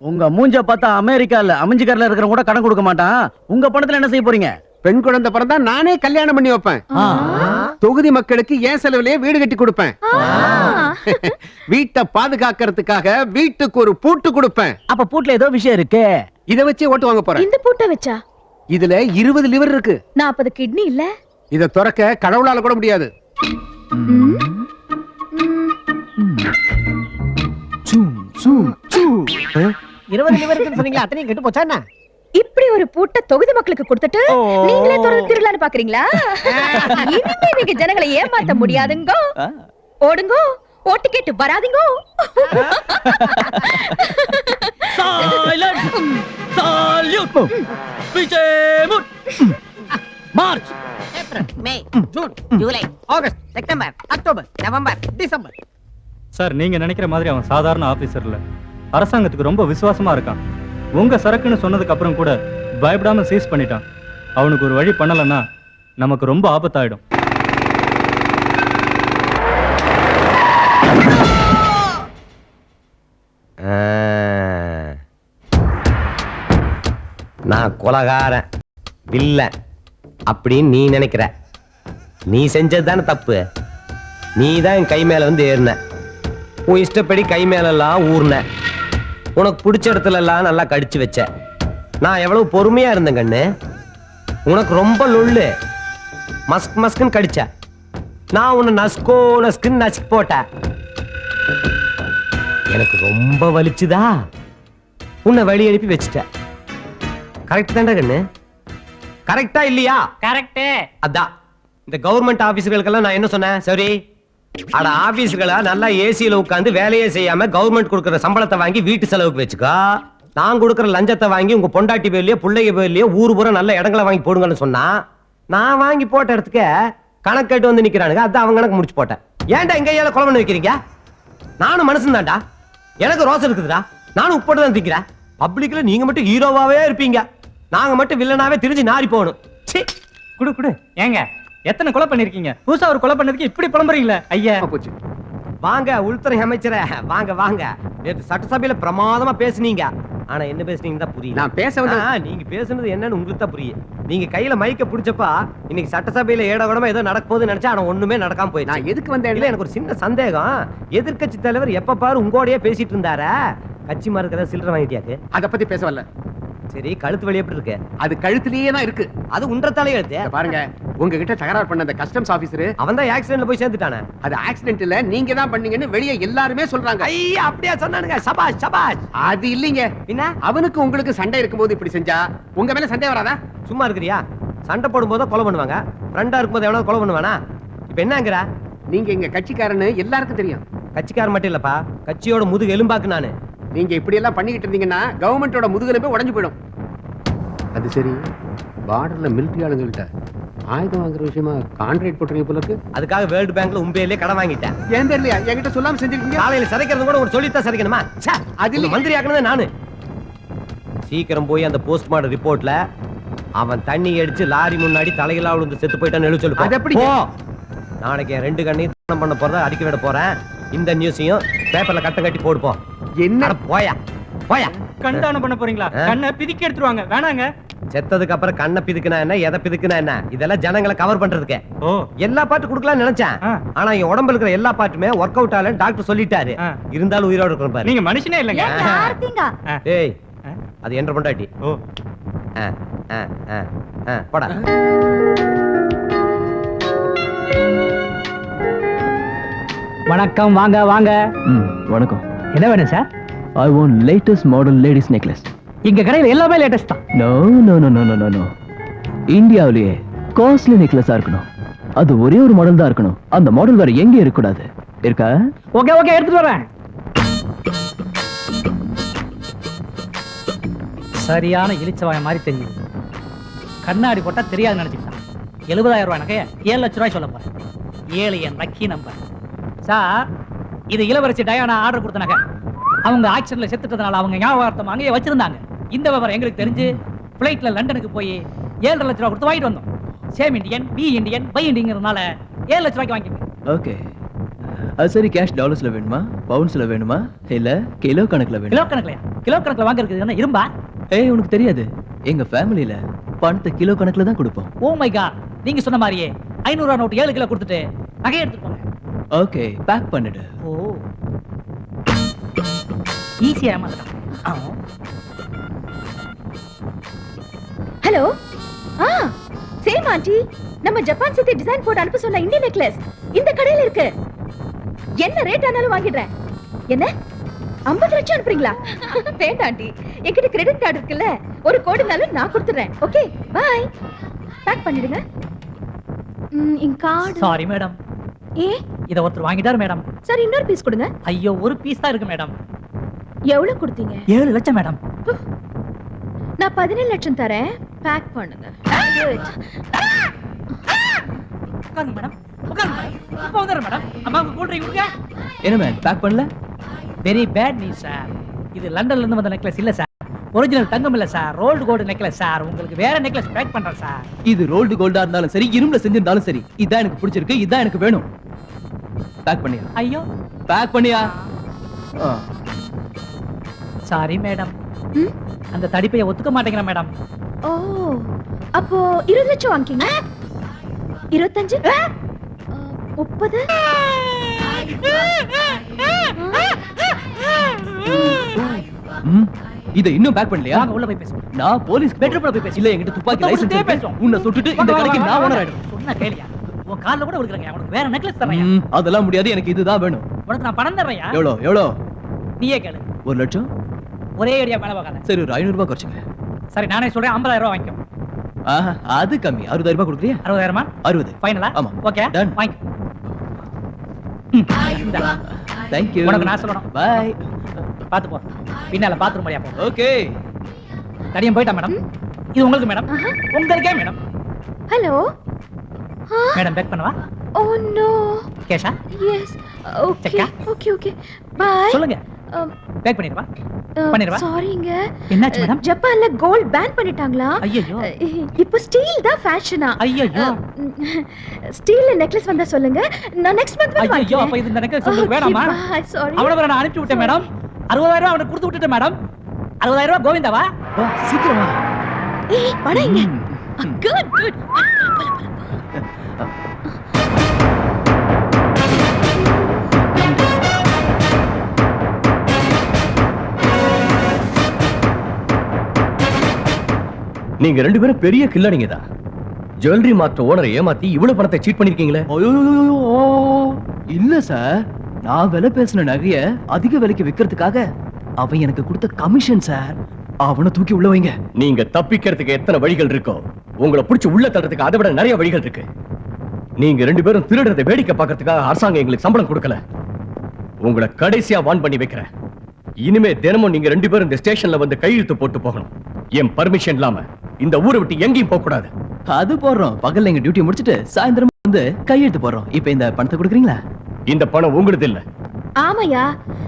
உங்க மூஞ்ச பார்த்தா அமெரிக்கால அமைஞ்சிக்கர்ல இருக்கிறவங்க கூட கடன் கொடுக்க மாட்டான். உங்க பணத்துல என்ன செய்ய போறீங்க? பெண் குழந்தை பிறந்தா நானே கல்யாணம் பண்ணி வைப்பேன். தொகுதி மக்களுக்கு ஏன் செலவுலயே வீடு கட்டி கொடுப்பேன். வீட்டை பாதுகாக்கிறதுக்காக வீட்டுக்கு ஒரு பூட்டு கொடுப்பேன். அப்ப பூட்ல ஏதோ விஷயம் இருக்கு. இத வச்சு ஓட்டு வாங்க போறேன். இந்த பூட்டை வச்சா இதுல 20 லிவர் இருக்கு. 40 கிட்னி இல்ல. இத திறக்க கடவுளால கூட முடியாது. 20 லிவர் இருக்குன்னு சொன்னீங்களா? அத்தனையும் கெட்டு போச்சா என்ன? இப்படி ஒரு பூட்டை தொகுதி மக்களுக்கு கொடுத்துட்டு நீங்களே திறந்து திருடலான்னு பாக்குறீங்களா? இனிமே நீங்க ஜனங்களை ஏமாத்த முடியாதுங்க. ஓடுங்க, ஓட்டு கேட்டு வராதீங்க. March, April, May, June, July, August, September, October, November, December. Sir, நீங்க நினைக்கிற மாதிரி அவன் சாதாரண ஆபீசர் இல்ல. அரசாங்கத்துக்கு ரொம்ப விசுவாசமா இருக்கான். உங்க சரக்குன்னு சொன்னதுக்கு அப்புறம் கூட பயப்படாம சீஸ் பண்ணிட்டான். அவனுக்கு ஒரு வழி பண்ணலன்னா நமக்கு ரொம்ப ஆபத்தாயிடும். நான் கொலகாரன் வில்லன் அப்படின்னு நீ நினைக்கிற. நீ செஞ்சது தானே தப்பு. நீ தான் என் கை மேல வந்து ஏறின. உன் இஷ்டப்படி கை மேலெல்லாம் ஊர்ன. உனக்கு பிடிச்ச இடத்துல எல்லாம் நல்லா கடிச்சு வச்ச. நான் எவ்வளவு பொறுமையா இருந்தேன் கண்ணு. உனக்கு ரொம்ப லொள்ளு. மஸ்க் மஸ்குன்னு கடிச்ச. நான் உன்னை நஸ்கோ நஸ்குன்னு நசுக்கி போட்டேன். எனக்கு ரொம்ப வலிச்சுதா. உன்னை வழி அனுப்பி வச்சுட்ட. கரெக்ட் தான்டா கண்ணு? கரெக்டா இல்லையா? கரெக்ட். அதான் இந்த கவர்மெண்ட் ஆபீஸ்களுக்கெல்லாம் நான் என்ன சொன்னேன்? சரி, அட ஆபீஸ்களா நல்லா ஏசியில உட்காந்து வேலையே செய்யாம கவர்மெண்ட் கொடுக்கற சம்பளத்தை வாங்கி வீட்டு செலவுக்கு வச்சுக்கோ. நான் கொடுக்கற லஞ்சத்தை வாங்கி உங்க பொண்டாட்டி பேர்லயோ பிள்ளைங்க பேர்லயோ ஊர் பூரா நல்ல இடங்களை வாங்கி போடுங்கன்னு சொன்னா, நான் வாங்கி போட்ட இடத்துக்கு கணக்கெட்டு வந்து நிக்கிறானுங்க. அதான் அவங்க கணக்கு முடிச்சு போட்டேன். ஏன்டா எங்க கையால கொலை பண்ணி வைக்கிறீங்க? நானும் மனசு தான்டா. எனக்கு ரோசம் இருக்குதுடா. நானும் உட்பட்டு தான் திக்கிறேன். பப்ளிக்ல நீங்க மட்டும் ஹீரோவாவே இருப்பீங்க. நாங்க மட்டும் வில்லனாவே தெரிஞ்சு நாரி போகணும். குடு குடு. ஏங்க எத்தனை கொலை பண்ணிருக்கீங்க? புதுசா ஒரு கொலை பண்ணதுக்கு இப்படி புலம்புறீங்களே ஐயா. போச்சு. வாங்க உள்துறை அமைச்சரே, வாங்க வாங்க. நேற்று சட்டசபையில பிரமாதமா பேசுனீங்க. ஆனா என்ன பேசுனீங்க தான் புரியல. நான் பேச நீங்க பேசுனது என்னன்னு உங்களுக்கு தான் புரியும். நீங்க கையில மைக்க பிடிச்சப்பா இன்னைக்கு சட்டசபையில ஏடகடமா ஏதோ நடக்க போகுதுன்னு நினைச்சா ஆனா ஒண்ணுமே நடக்காம போயிடுச்சு. நான் எதுக்கு வந்தேன்? இல்ல, எனக்கு ஒரு சின்ன சந்தேகம். எதிர்க்கட்சி தலைவர் எப்ப பாரு உங்களோடயே பேசிட்டு இருந்தாரா? கட்சி மார்க்கத சில்லறை வாங்கிட்டியாக்கு? அத பத்தி பேச வரல. சரி, கழுத்து வலி எப்படி இருக்கு? அது கழுத்திலேயே தான் இருக்கு. அது உன்றத்தாலே எழுத்து. பாருங்க, உங்ககிட்ட தகராறு பண்ண அந்த கஸ்டம்ஸ் ஆபீசர் அவன் தான் ஆக்சிடென்ட்ல போய் சேர்ந்துட்டானே. அது ஆக்சிடென்ட் இல்ல, நீங்க தான் பண்ணீங்கன்னு வெளியே எல்லாருமே சொல்றாங்க. ஐயா, அப்படியே சொன்னானுங்க. சபாஷ் சபாஷ். அது இல்லீங்க. என்ன? அவனுக்கு உங்களுக்கு சண்டை இருக்கும்போது இப்படி செஞ்சா உங்க மேல சண்டை வராதா? சும்மா இருக்கிறியா? சண்டை போடும்போது கொலை பண்ணுவாங்க. ஃப்ரெண்டா இருக்கும்போது எவனாவது கொலை பண்ணுவானா? இப்ப என்னங்கற? நீங்க எங்க கட்சிக்காரன்னு எல்லாருக்கும் தெரியும். கட்சிக்காரன் மட்டும் இல்லப்பா, கட்சியோட முதுகு எலும்பாக்கு நானு. நீங்க இப்படி எல்லாம் பண்ணிக்கிட்டு இருந்தீங்கன்னா கவர்மெண்டோட முதுகெலும்பே உடைஞ்சு போயிடும். அது சரி, பார்டர்ல மிலிட்டரி ஆளுங்கள்ட்ட ஆயுதம் வாங்குற விஷயமா கான்ட்ராக்ட் போட்டுறீங்க போல இருக்கு. அதுக்காக வேர்ல்டு பேங்க்ல உண்மையிலே கடன் வாங்கிட்டேன். ஏன் தெரியலையா? என்கிட்ட சொல்லாம செஞ்சிருக்கீங்க. காலையில சதைக்கிறது கூட ஒரு சொல்லித்தான் சதைக்கணுமா? அது மந்திரி ஆக்கணும் நானு. சீக்கிரம் போய் அந்த போஸ்ட்மார்டம் ரிப்போர்ட்ல அவன் தண்ணி அடிச்சு லாரி முன்னாடி தலையில விழுந்து செத்து போயிட்டான்னு எழுதி சொல்லு. அது எப்படி? போ. நாளைக்கு என் 2 கண்ணையும் தானம் பண்ண போறதா அறிக்கை விட போறேன். இந்த நியூஸையும் பேப்பர்ல கட்டம் கட்டி போடு போ. என்ன அட போயா போயா. கண்தானம் பண்ண போறீங்களா? கண்ணை பிதுக்கி எடுத்துருவாங்க, வேணாங்க. செத்ததுக்கு அப்புறம் கண்ணை பிதுக்குனா என்ன, எதை பிதுக்குனா என்ன, இதெல்லாம் ஜனங்களை கவர் பண்றதுக்கு. ஓ, எல்லா பாட்டு குடுக்கலாம்னு நினைச்சேன். ஆனா என் உடம்புல இருக்கிற எல்லா பாட்டுமே ஒர்க் அவுட் ஆகல டாக்டர் சொல்லிட்டாரு. இருந்தாலும் உயிரோட இருக்கணும் பாரு. நீங்க மனுஷனே இல்லைங்க. ஆர்த்திங்க ஏய், அது என்ற பொண்டாட்டி. ஓ, போடா. வணக்கம், வாங்க வாங்க. வணக்கம். என்ன வேணும் sir? I want latest model ladies necklace. எங்க கடையில் எல்லாமே லேட்டஸ்ட் தான். No no no no no no. இந்தியாவிலேயே காஸ்ட்லி நெக்லஸா இருக்கணும். அது ஒரே ஒரு மாடல் தான் இருக்கணும். அந்த மாடல் வேற எங்கேயும் இருக்க கூடாது. இருக்கா? ஓகே ஓகே, எடுத்துட்டு வரேன். சரியான இளிச்சவாய மாதிரி தெரியுது. கண்ணாடி போட்டா தெரியாது நினைச்சுக்கிட்டான். 70,000 ரூபாய் நகைய 7 லட்சம் ரூபாய் சொல்ல போறேன். 7 என் லக்கி நம்பர். சார், இது இளவரசி டயானா ஆர்டர் கொடுத்த நகை. அவங்க ஆக்சிடென்ட்ல செத்துட்டதுனால அவங்க ஞாபகார்த்தம் அங்கேயே வச்சிருந்தாங்க. இந்த விவரம் எங்களுக்கு தெரிஞ்சு பிளைட்ல லண்டனுக்கு போய் 7.5 லட்சம் ரூபாய் கொடுத்து வாங்கிட்டு வந்தோம். Same Indian, be Indian, buy இண்டியங்கிறதுனால 7 லட்சம் ரூபாய்க்கு வாங்கிக்கோங்க. ஓகே. அது சரி, கேஷ் டாலர்ஸ்ல வேணுமா, பவுன்ஸ்ல வேணுமா, இல்ல கிலோ கணக்குல வேணுமா? கிலோ கணக்குலயா? கிலோ கணக்குல வாங்குறதுக்கு என்ன இரும்பா? ஏய், உனக்கு தெரியாது, எங்க ஃபேமிலில பணத்தை கிலோ கணக்குல தான் கொடுப்போம். ஓ மை காட், நீங்க சொன்ன மாதிரியே 500 ரூபாய் நோட்டு 7 கிலோ கொடுத்துட்டு நகையை எடுத்துட்டு போங்க. ஓகே, பேக் பண்ணிடு. ஓ, ஈஸியா ஏமாத்தலாம். ஹலோ. சேம் ஆண்டி, நம்ம ஜப்பான் சிட்டி டிசைன் போட்டு அனுப்ப சொன்ன இந்தியன் நெக்லஸ் இந்த கடையில இருக்கு. என்ன ரேட் ஆனாலும் வாங்கிடுறேன். என்ன 50 லட்சம் அனுப்புறீங்களா? வேண்டாம் ஆண்டி, என்கிட்ட கிரெடிட் கார்டு இருக்குல்ல, ஒரு கோடினாலும் நான் கொடுத்துறேன். Okay bye. பேக் பண்ணிடுங்க. In card. Sorry madam. ஏ, இத ஒருத்தர் வாங்கிட்டாரு மேடம். சரி, இன்னொரு பீஸ் கொடுங்க. ஐயோ, ஒரு பீஸ் தான் இருக்கு மேடம். எவ்வளவு கொடுத்தீங்க? 7 லட்சம் மேடம். நான் 17 லட்சம் தரேன். பேக் பண்ணுங்க. உட்காருங்க மேடம், உட்காருங்க மேடம். இப்போ வந்துடுறேன் மேடம். அம்மா, உங்க கூல் ட்ரிங்க் கொடுங்க. என்ன மேன், பேக் பண்ணல? Very bad news sir. இது லண்டன்ல இருந்து வந்த நெக்லஸ் இல்ல சார். ஒரிஜினல் தங்கம் இல்ல sir, rolled gold necklace sir. உங்களுக்கு வேற நெக்லஸ் பேக் பண்றேன் சார். இது ரோல்டு கோல்டா இருந்தாலும் சரி, இரும்புல செஞ்சிருந்தாலும் சரி, இதான் எனக்கு பிடிச்சிருக்கு, இதான் எனக்கு வேணும். பேக் பண்ணியா? ஐயோ, பேக் பண்ணியா? சாரி மேடம், அந்த தடிப்பைய ஒத்துக்க மாட்டேங்கிறேன் மேடம். ஓ, அப்போ 20 லட்சம் வாங்கிங்க. 25, 30. இத இன்னும் பேக் பண்ணலையா? வாங்க உள்ள போய் பேசுவோம். நான் போலீஸ் பெட்ரோல் போய் பேசு. இல்ல, என்கிட்ட துப்பாக்கி மொத்தம் லைசென்ஸ் கொடுத்தே இருக்கு. பேசுவோம். உன்னை சுட்டுட்டு இந்த கடைக்கு நான் ஓனர் ஆயிடும். சொன்ன கேளியா? உன் கால்ல கூட விழுக்குறேன். உனக்கு வேற நெக்லஸ் தரேன். அதெல்லாம் முடியாது, எனக்கு இதுதான் வேணும். உனக்கு நான் பணம் தரேன். எவ்வளோ எவ்வளோ? நீயே கேளு. 1 லட்சம். ஒரே ஏரியா மேல வாங்காத. சரி, ஒரு 500 ரூபாய் குறைச்சுங்க. சரி, நானே சொல்றேன், 50,000 ரூபாய் வாங்கிக்கோ. அது கம்மி. 60,000 ரூபாய் கொடுக்குறியா? 60,000. 60. ஃபைனலா? ஆமா. Okay, done. வாங்கிக்கோ. Thank you. உனக்கு நான் சொல்லணும். பை. பாத்து போ, பின்னால பாத்ரூம் வழியா போ. ஓகே. தடியம் போய்ட்டா மேடம். இது உங்களுக்கு மேடம். உங்களுக்கே மேடம். ஹலோ மேடம், பேக் பண்ணவா? Oh no. கேஷா? எஸ். ஓகே செக்கா? Okay okay bye. சொல்லுங்க. பேக் பண்ணிரவா? பண்ணிரவா? சாரிங்க. என்னாச்சு மேடம்? ஜப்பான்ல கோல்ட் பேன் பண்ணிட்டாங்களா? ஐயோ. இப்போ ஸ்டீல் தான் ஃபேஷனா? ஐயோ. ஸ்டீல்ல நெக்லஸ் வந்தா சொல்லுங்க, நான் நெக்ஸ்ட் மந்த் வந்து ஐயோ, அப்ப இந்த நெக்லஸ் உங்களுக்கு வேணாமா? சாரி. அவன வேற நான் அனுப்பி விட்டேன் மேடம். 60,000 ரூபாய் அவனுக்கு கொடுத்து விட்டுட்டேன் மேடம். 60,000 ரூபாய் கோவிந்தாவா? சீக்கிரமா. ஏய், பணம் இங்க. Good good. நீங்க 2 பேரும் பெரிய கில்லாடிங்க தான். ஜுவல்லரி மார்ட் ஓனரை ஏமாத்தி இவ்வளவு பணத்தை சீட் பண்ணிருக்கீங்களே. இல்ல சார், நான் விலை பேசின நகைய அதிக விலைக்கு விக்கிறதுக்காக அவன் எனக்கு கொடுத்த கமிஷன் சார். அவனை தூக்கி உள்ள வைங்க. நீங்க தப்பிக்கிறதுக்கு எத்தனை வழிகள் இருக்கோ, உங்களை பிடிச்சு உள்ள தள்ளுறதுக்கு அதை விட நிறைய வழிகள் இருக்கு. நீங்க 2 பேரும் திருடுறதை வேடிக்கை பார்க்கறதுக்காக அரசாங்கம் எங்களுக்கு சம்பளம் கொடுக்கல. உங்களை கடைசியா வான் பண்ணி வைக்கிறேன். இனிமே தினமும் நீங்க 2 பேரும் இந்த ஸ்டேஷன்ல வந்து கையெழுத்து போட்டு போகணும். என் பர்மிஷன் இல்லாம இந்த ஊரை விட்டு எங்கேயும் போக கூடாது. அது போடுறோம். பகல்ல எங்க டியூட்டி முடிச்சிட்டு சாயந்தரம் வந்து கையெழுத்து போடுறோம். இப்ப இந்த பணத்தை கொடுக்குறீங்களா? இந்த பணம் உங்களுது இல்ல. ஆமாயா,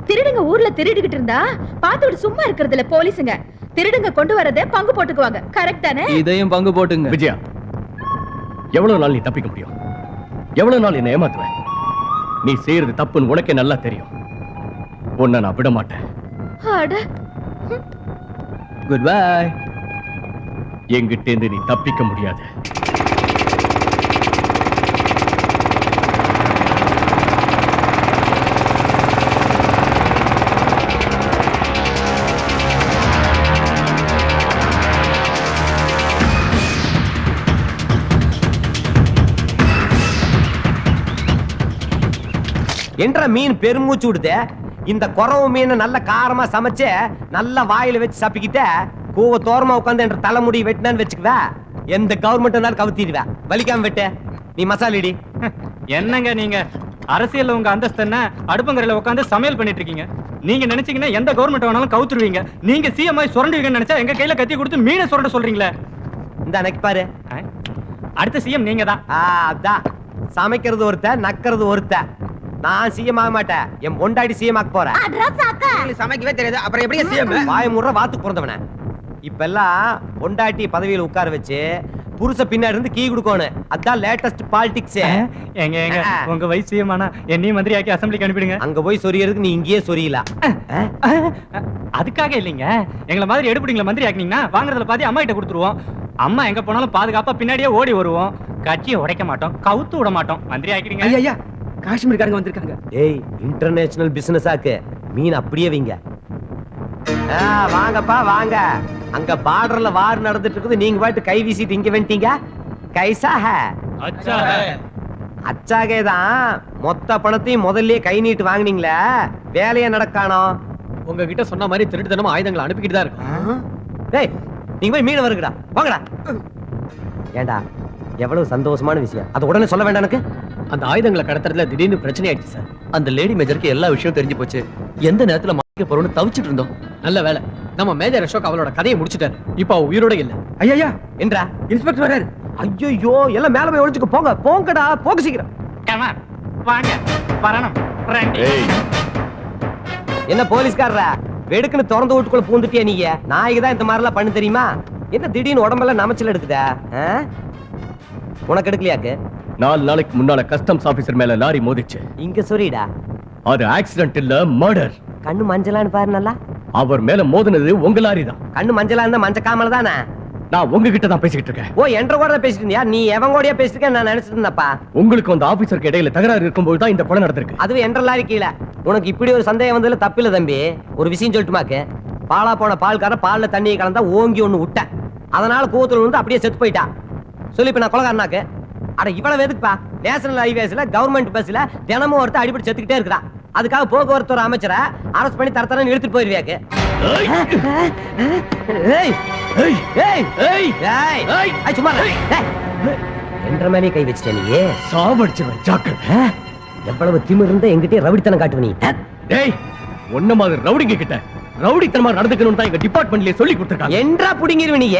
திருடுங்க ஊர்ல திருடிக்கிட்டு இருந்தா பாத்துட்டு சும்மா இருக்கிறது இல்ல போலீஸுங்க. திருடுங்க கொண்டு வரதே பங்கு போட்டுக்குவாங்க. கரெக்ட் தானே? இதையும் பங்கு போட்டுங்க. விஜயா, எவ்வளவு நாள் நீ தப்பிக்க முடியும்? எவ்வளவு நாள் என்ன ஏமாத்துவ? நீ செய்யறது தப்புன்னு உனக்கே நல்லா தெரியும். உன்னை நான் விட மாட்டேன். அட, குட் பை. என்கிட்ட இருந்து நீ தப்பிக்க முடியாது. என்ற மீன் பெருமூச்சு விடுதே. இந்த குறவு மீன் நல்ல காரமா சமைச்சு நல்ல வாயில வச்சு சப்பிக்கிட்ட கூவ தோரமா உட்காந்து என்ற தலைமுடி வெட்டினான்னு வச்சுக்குவ. எந்த கவர்மெண்ட் இருந்தாலும் கவுத்திடுவேன். வலிக்காம வெட்ட நீ மசாலிடி. என்னங்க நீங்க அரசியல்ல உங்க அந்தஸ்து என்ன? அடுப்பங்கரையில உட்காந்து சமையல் பண்ணிட்டு இருக்கீங்க. நீங்க நினைச்சீங்கன்னா எந்த கவர்மெண்ட் வேணாலும் கவுத்துருவீங்க. நீங்க சிஎம் ஆகி சுரண்டுவீங்கன்னு நினைச்சா எங்க கையில கத்தி கொடுத்து மீனை சுரண்ட சொல்றீங்களே. இந்த அன்னைக்கு பாரு, அடுத்த சிஎம் நீங்க தான். அதான் சமைக்கிறது ஒருத்த, நக்கிறது ஒருத்த. நான் சிஎம் ஆக மாட்டேன். என் பொண்டாடி சிஎம் ஆக போறேன். சமைக்கவே தெரியாது, அப்புறம் எப்படி சிஎம்? வாய முறை வாத்துக்கு பிறந்தவன. இப்ப எல்லாம் பொண்டாட்டி பதவியில் உட்கார வச்சு புருஷ பின்னாடி இருந்து கீ கொடுக்கணும். அதான் லேட்டஸ்ட் பாலிடிக்ஸ். எங்க எங்க உங்க வயசு சிஎம் ஆனா என்னையும் மந்திரி ஆக்கி அசம்பிளிக்கு அனுப்பிடுங்க. அங்க போய் சொரியறதுக்கு நீ இங்கேயே சொரியலாம். அதுக்காக இல்லைங்க, எங்களை மாதிரி எடுப்பிடிங்களா மந்திரி ஆக்கினீங்கன்னா வாங்குறதுல பாதி அம்மா கிட்ட கொடுத்துருவோம். அம்மா எங்க போனாலும் பாதுகாப்பா பின்னாடியே ஓடி வருவோம். கட்சியை உடைக்க மாட்டோம், கவுத்து விட மாட்டோம். மந்திரி ஆக்கிடுங்க. ஐயா, காஷ்மீர்காரங்க வந்திருக்காங்க. ஏய், இன்டர்நேஷனல் பிசினஸ் ஆக்கு. மீன் அப்படியே வைங்க. வாங்கப்பா வாங்க. அங்க பார்டர்ல வார் நடந்துட்டு இருக்குது. நீங்க பாட்டு கை வீசிட்டு இங்க வந்துட்டீங்க. கைசா ஹே? அச்சா ஹே. அச்சாகே தான். மொத்த பணத்தையும் முதல்லயே கை நீட்டு வாங்குனீங்களே, வேலையை நடக்கானோ? உங்ககிட்ட சொன்ன மாதிரி திருட்டுத்தனமா ஆயுதங்களை அனுப்பிக்கிட்டு தான் இருக்கு. டேய், நீங்க போய் மீன் வருங்கடா, வாங்கடா. ஏண்டா, எவ்வளவு சந்தோஷமான விஷயம். அது உடனே சொல்ல வேண்டாம் எனக்கு. அந்த ஆயுதங்களை கடத்துறதுல திடீர்னு பிரச்சனை ஆயிடுச்சு சார். அந்த லேடி மேஜருக்கு எல்லா விஷயம் தெரிஞ்சு போச்சு. எந்த நேரத்துல மாட்டிக்க போறோம்னு தவிச்சிட்டு இருந்தோம். நல்ல வேலை, நம்ம மேஜர் அசோக் அவளோட கதையை முடிச்சிட்டாரு. இப்ப அவ உயிரோட இல்ல. ஐயா என்றா இன்ஸ்பெக்டர் வராரு. ஐயோ, எல்லாம் மேல போய் ஒளிச்சுக்க. போங்க போங்கடா, போக சீக்கிரம். வாங்க வரணும். என்ன போலீஸ்காரரா, வெடுக்குன்னு திறந்து வீட்டுக்குள்ள பூந்துட்டியா நீங்க? நாய்க்கு தான் இந்த மாதிரி எல்லாம் பண்ணு தெரியுமா? என்ன திடீர்னு உடம்பெல்லாம் நமச்சல் எடுக்குதா? உனக்கு எடுக்கலையாக்கு? 4 நாளைக்கு முன்னால கஸ்டம்ஸ் ஆபீசர் மேல லாரி மோதிச்சு. இங்க சொல்லிடா. அது ஆக்சிடென்ட் இல்ல, மர்டர். கண்ணு மஞ்சளான்னு பாரு நல்லா. அவர் மேல மோதினது உங்க லாரி தான். கண்ணு மஞ்சளா இருந்தா மஞ்ச காமல தானே? நான் உங்ககிட்ட தான் பேசிக்கிட்டு இருக்கேன். ஓ, என்ற கூட பேசிட்டு இருந்தியா? நீ எவன் கூடயா பேசிட்டு இருக்க? நான் நினைச்சிட்டு இருந்தப்பா. உங்களுக்கு அந்த ஆபீசருக்கு இடையில தகராறு இருக்கும்போது தான் இந்த கொலை நடந்திருக்கு. அதுவும் என்ற லாரி கீழே. உனக்கு இப்படி ஒரு சந்தேகம் வந்ததுல தப்பில்ல தம்பி. ஒரு விஷயம் சொல்லிட்டுமாக்கு. பாலா போன பால்கார பால்ல தண்ணியை கலந்தா ஓங்கி ஒண்ணு விட்ட. அதனால கூத்துல வந்து அப்படியே செத்து போயிட்டா. சொல்லி இப்ப நான் கொலைகாரனாக்கு. அட இவ்வளவு எதுக்குப்பா? நேஷனல் ஹைவேஸ்ல கவர்மெண்ட் பஸ்ல தினமும் ஒருத்தர் அடிபட்டு செத்துக்கிட்டே இருக்கிறா. அதுக்காக போக்குவரத்து ஒரு அமைச்சரை அரெஸ்ட் பண்ணி தரத்தரன்னு இழுத்துட்டு போயிருவியாக்கு. சும்மா என்ற மேலே கை வச்சுட்டே நீ சாவடிச்சுவேன், ஜாக்கிரதை. எவ்வளவு திமிர் இருந்தா எங்கிட்டே ரவுடித்தனம் காட்டுவ நீ. டேய், ஒன்ன மாதிரி ரவுடிங்க கிட்ட ரவுடித்தனமா நடந்துக்கணும் தான் எங்க டிபார்ட்மெண்ட்லயே சொல்லி கொடுத்திருக்காங்க. என்றா புடிங்கிருவ நீ?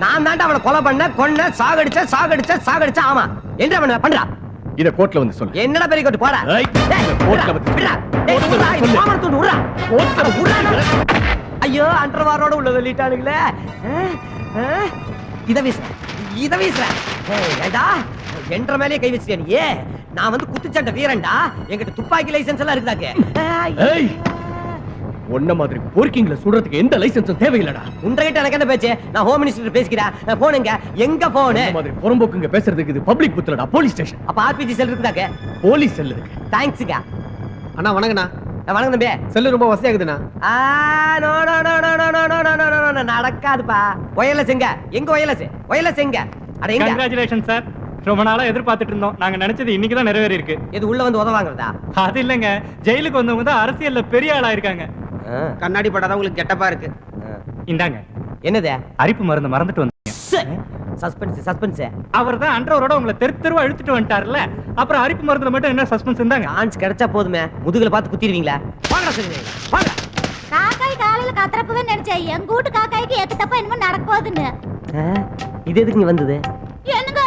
நான் தாண்டா அவளை கொலை பண்ண, கொன்ன, சாகடிச்ச. ஆமா, என்ன பண்ண பண்றா? இத கோர்ட்ல வந்து சொல்லு. என்னடா பெரிய கோர்ட் போடா. கோர்ட்ல வந்து விடுடா. டேய், விடுடா. இந்த மாமர தூண்டு விடுடா. கோர்ட்ல விடுடா. ஐயோ, அண்டர்வாரோட உள்ள சொல்லிட்டானுங்களே. இத வீசுற. ஏடா, என்ற மேலே கை வச்சிட்டியா நீ? நான் வந்து குத்துச்சண்டை வீரன்டா. என்கிட்ட துப்பாக்கி லைசென்ஸ் எல்லாம் இருக்குதாக்கு. ஏய், ஒன்ன மாதிரி போர்க்கிங்ல சுடுறதுக்கு எந்த லைசென்ஸும் தேவையில்லடா. உன்கிட்ட எனக்கு என்ன பேச்சு? நான் ஹோம் மினிஸ்டர் பேசிக்கிறேன். போனுங்க, எங்க போனு? இந்த மாதிரி புறம்போக்குங்க பேசுறதுக்கு இது பப்ளிக் புத்லடா, போலீஸ் ஸ்டேஷன். அப்ப ஆர்பிஜி செல் இருக்குதாக்கு? போலீஸ் செல் இருக்கு. தேங்க்ஸ்ங்க. அண்ணா வணங்கண்ணா. வணக்கம் தம்பி. செல்லு ரொம்ப வசதியாகுதுண்ணா. நடக்காதுப்பா. ஒயர்லெஸ் எங்க? எங்க ஒயர்லெஸ் எங்க? அட எங்க? Congratulation sir. ரொம்ப நாளா எதிர்பார்த்துட்டு இருந்தோம். நாங்க நினைச்சது இன்னைக்கு தான் நிறைவேறி இருக்கு. இது உள்ள வந்து உதவாங்கறதா? அது இல்லங்க, ஜெயிலுக்கு வந்தவங்க தான் அரசியல்ல பெரிய ஆளா இருக்காங்க. கண்ணாடி படாதான் உங்களுக்கு கெட்டப்பா இருக்கு. இந்தாங்க. என்னது? அரிப்பு மருந்து மறந்துட்டு வந்தீங்க. சஸ்பென்ஸ். அவர் தான் அண்டரோட உங்களை தெருவா இழுத்துட்டு வந்துட்டார்ல. அப்புறம் அரிப்பு மருந்துல மட்டும் என்ன சஸ்பென்ஸ் இருந்தாங்க? சான்ஸ் கிடைச்சா போதுமே, முதுகுல பார்த்து குத்திடுவீங்களா? வாங்கடா சொல்லுங்க, வாங்க. காக்காய் காலையில கத்தறப்பவே நினைச்சேன் எங்க வீட்டு காக்காய்க்கு எக்கு தப்பா என்னமோ நடக்க போகுதுன்னு. இது எதுக்கு நீ வந்தது? என்னங்க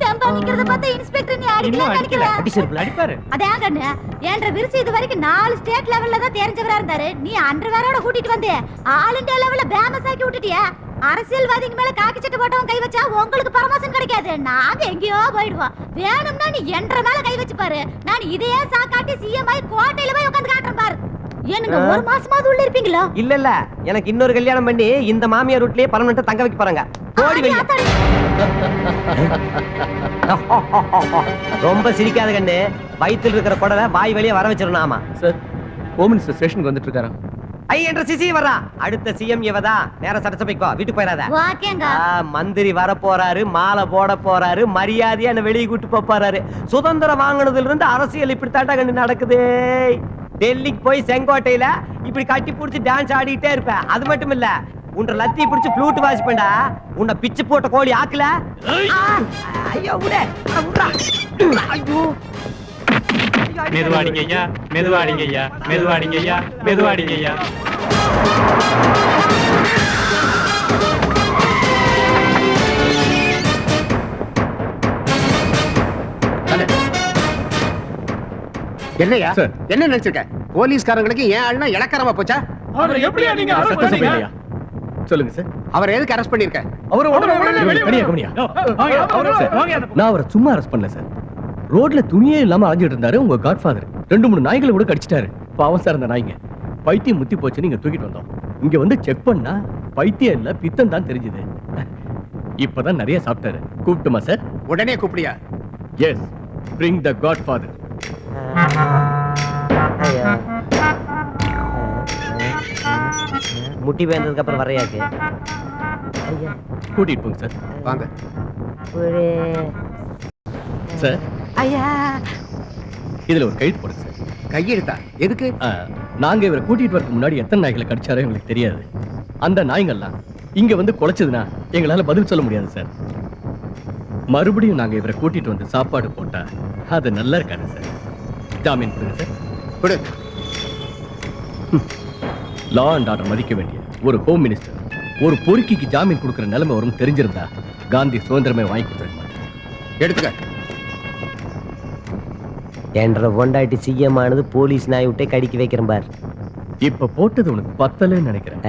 தெம்பா நிக்கிறத பார்த்தா இன்ஸ்பெக்டர் நீ இன்னும் அடிக்கல அடிக்கல அடி செருப்புல அடிப்பாரு அதே கண்ணு ஏன்ற விரிசி இது வரைக்கும் 4 ஸ்டேட் லெவல்ல தான் தெரிஞ்சவரா இருந்தாரு நீ அண்டர்வேரோட கூட்டிட்டு வந்து ஆல் இந்தியா லெவல்ல ஃபேமஸ் ஆக்கி விட்டுட்டியா அரசியல்வாதிங்க மேல காக்கி சட்டை போட்டவன் கை வச்சா உங்களுக்கு பரமோஷன் கிடைக்காது நாங்க எங்கேயோ போயிடுவோம் வேணும்னா நீ என்ற மேல கை வச்சு பாரு நான் இதையே சாக்காட்டி சிஎம் ஆகி கோட்டையில போய் உட்கார்ந்து காட்டுறேன் பாரு ஏனுங்க ஒரு மாசமாவது உள்ள இருப்பீங்களா இல்ல எனக்கு இன்னொரு கல்யாணம் பண்ணி இந்த மாமியார் வீட்லயே பர்மனெண்டா தங்க வைக்க போறாங்க ஓடி வெளிய ரொம்ப சிரிக்காத கண்ணு வயித்துல இருக்கிற குடலை வாய் வெளியே வர வச்சிரணும் ஆமா சார் ஹோம் மினிஸ்டர் ஸ்டேஷனுக்கு வந்துட்டு இருக்காரா ஐ என்ற சிசி வரா அடுத்த சிஎம் இவதா நேரா சட்டசபைக்கு வீட்டுக்கு போயிடாத ஓகேங்க மந்திரி வர போறாரு மாலை போட போறாரு மரியாதையா என்ன வெளியே கூட்டு போறாரு சுதந்திரம் வாங்கினதுல இருந்து அரசியல் இப்படி தாட்டா கண்டு நடக்குது டெல்லிக்கு போய் செங்கோட்டையில இப்படி கட்டி புடிச்சு டான்ஸ் ஆடிட்டே இருப்ப அது மட்டும் இல்ல உன்னை லத்தி பிடிச்சு ஃப்ளூட் வாசிப்பேன்டா உன்னை பிச்சு போட்ட கோழி ஆக்கல ஐயோ விட ஐயோ மெதுவாடிங்க ஐயா மெதுவாடிங்க ஐயா மெதுவாடிங்க ஐயா மெதுவாடிங்க ஐயா என்னையா என்ன நினைச்சிருக்க போலீஸ்காரங்களுக்கு ஏன் ஆளுனா இலக்கரமா போச்சா சொல்லுங்க சார் அவரை எதுக்கு அரெஸ்ட் பண்ணிருக்க நான் அவரை சும்மா அரெஸ்ட் பண்ணல சார் ரோட்ல துணியே இல்லாம அலைஞ்சிட்டு இருந்தாரு உங்க காட்ஃபாதர் 2-3 நாய்களை கூட கடிச்சிட்டாரு பாவம் சார் அந்த நாய்ங்க பைத்தியம் முத்தி போச்சுன்னு இங்க தூக்கிட்டு வந்தோம் இங்க வந்து செக் பண்ணா பைத்தியம் இல்ல பித்தம் தான் தெரிஞ்சது இப்பதான் நிறைய சாப்பிட்டாரு கூப்பிட்டுமா சார் உடனே கூப்பிடியா எஸ் பிரிங் த காட்ஃபாதர் முட்டி பேந்ததுக்கு அப்புறம் வரையாக்கு கூட்டிட்டு போங்க சார் வாங்க சார் ஐயா இதுல ஒரு கைது போடுங்க சார் கையெழுத்தா எதுக்கு நாங்க இவரை கூட்டிட்டு வரதுக்கு முன்னாடி எத்தனை நாய்களை கடிச்சாரோ எங்களுக்கு தெரியாது அந்த நாய்ங்கள்லாம் இங்க வந்து குலைச்சதுன்னா எங்களால பதில் சொல்ல முடியாது சார் மறுபடியும் நாங்க இவரை கூட்டிட்டு வந்து சாப்பாடு போட்டா அது நல்லா இருக்காது சார் ஜாமீன் கொடுங்க சார் கொடு லா அண்ட் ஆர்டர் மதிக்க வேண்டிய ஒரு ஹோம் மினிஸ்டர் ஒரு பொறுக்கிக்கு ஜாமீன் கொடுக்கிற நிலைமை வரும் தெரிஞ்சிருந்தா காந்தி சுதந்திரமே வாங்கி கொடுத்துருக்க எடுத்துக்க என்ற பொண்டாட்டி சிஎம் ஆனது போலீஸ் நாய் விட்டே கடிக்க வைக்கிறேன் பார் இப்ப போட்டது உனக்கு பத்தலன்னு நினைக்கிறேன்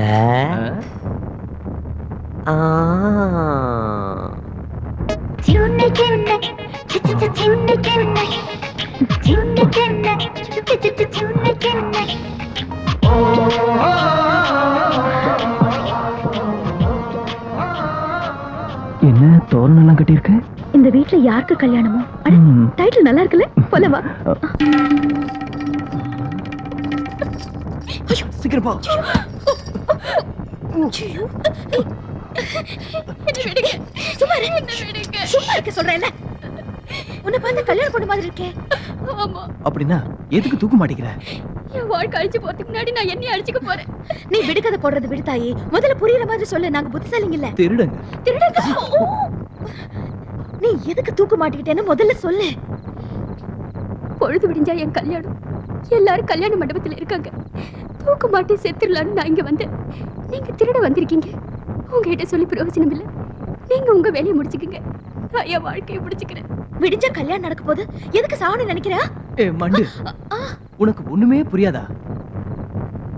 என்ன தோரணெல்லாம் கட்டியிருக்க இந்த வீட்ல யாருக்கு கல்யாணமோ டைட்டில் நல்லா இருக்குல்ல போலவா சீக்கிரம் போ சும்மா இருக்க சொல்றேன் உன்னை பார்த்தா கல்யாணம் பொண்ணு மாதிரி இருக்கே ஆமா அப்படின்னா எதுக்கு தூக்க மாட்டேங்கிற என் வாழ்க்கை அழிச்சு போறதுக்கு முன்னாடி நான் என்ன அழிச்சுக்க போறேன் நீ விடுகதை போடுறது விடுத்தாயி முதல்ல புரியுற மாதிரி சொல்லு நாங்க புத்திசாலிங்க இல்ல திருடுங்க திருடுங்க நீ எதுக்கு தூக்க மாட்டிக்கிட்டேன்னு முதல்ல சொல்லு பொழுது விடிஞ்சா என் கல்யாணம் எல்லாரும் கல்யாண மண்டபத்துல இருக்காங்க தூக்க மாட்டி செத்துடலான்னு நான் இங்க வந்தேன் நீங்க திருட வந்திருக்கீங்க உங்ககிட்ட சொல்லி பிரயோஜனம் இல்ல நீங்க உங்க வேலையை முடிச்சுக்கீங்க நான் என் வாழ்க்கையை முடிச்சுக்கிறேன் விடிஞ்சா கல்யாணம் நடக்க போது எதுக்கு சாவணும் நினைக்கிறா மண்டு உனக்கு ஒண்ணுமே புரியாதா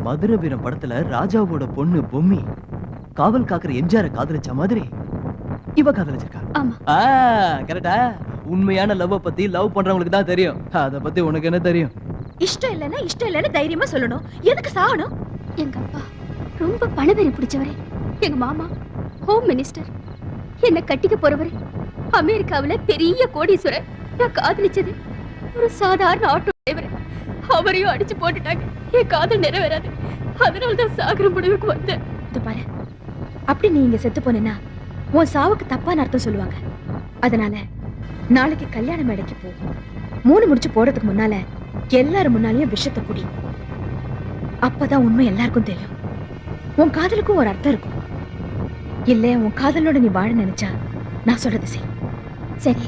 மதுரை வீரம் படத்துல ராஜாவோட பொண்ணு பொம்மி காவல் காக்குற எம்ஜிஆரை காதலிச்ச மாதிரி இவ காதலிச்சிருக்கா கரெக்டா உண்மையான லவ் பத்தி லவ் பண்றவங்களுக்கு தான் தெரியும் அத பத்தி உனக்கு என்ன தெரியும் இஷ்டம் இல்லைன்னு தைரியமா சொல்லணும் எதுக்கு சாகணும் எங்க அப்பா ரொம்ப பணவெறி பிடிச்சவரே எங்க மாமா ஹோம் மினிஸ்டர் என்ன கட்டிக்க போறவரு அமெரிக்காவுல பெரிய கோடீஸ்வரர் நான் காதலிச்சது ஒரு சாதாரண ஆட்டோ டிரைவர் அவரையும் அடிச்சு போட்டுட்டாங்க என் காதல் நிறைவேறாது அதனாலதான் சாகர முடிவுக்கு வந்தேன் பாரு அப்படி நீ இங்க செத்து போனா உன் சாவுக்கு தப்பான அர்த்தம் சொல்லுவாங்க அதனால நாளைக்கு கல்யாண மேடைக்கு போ 3 முடிச்சு போறதுக்கு முன்னால எல்லாரும் முன்னாலேயும் விஷத்தை குடி அப்பதான் உண்மை எல்லாருக்கும் தெரியும் உன் காதலுக்கும் ஒரு அர்த்தம் இருக்கும் இல்ல உன் காதலோட நீ வாழ நினைச்சா நான் சொல்றது செய் சரி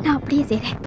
நான் அப்படியே செய்றேன்